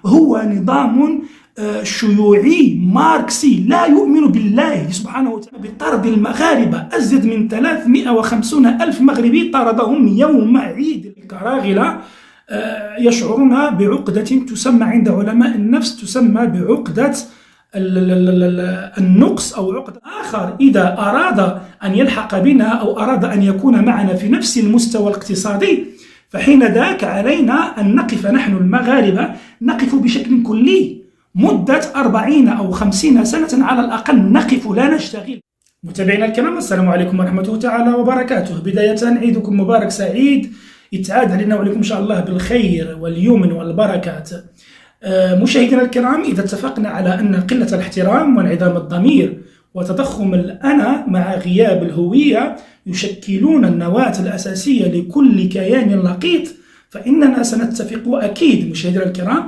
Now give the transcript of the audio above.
هو نظام شيوعي ماركسي لا يؤمن بالله سبحانه وتعالى بطرد المغاربة. أزيد من 350 ألف مغربي طردهم يوم عيد. الكراغلة يشعرون بعقدة تسمى عند علماء النفس تسمى بعقدة النقص أو عقدة آخر. إذا أراد أن يلحق بنا أو أراد أن يكون معنا في نفس المستوى الاقتصادي فحين ذاك علينا أن نقف نحن المغاربة نقف بشكل كلي مدة 40 أو 50 سنة على الأقل نقف لا نشتغل. متابعينا الكرام، السلام عليكم ورحمة الله تعالى وبركاته. بداية عيدكم مبارك سعيد، يتعاد علينا وعليكم إن شاء الله بالخير واليمن والبركات. مشاهدينا الكرام، إذا اتفقنا على أن قلة الاحترام وانعدام الضمير وتضخم الأنا مع غياب الهوية يشكلون النواة الأساسية لكل كيان لقيط، فإننا سنتفق أكيد مشاهدينا الكرام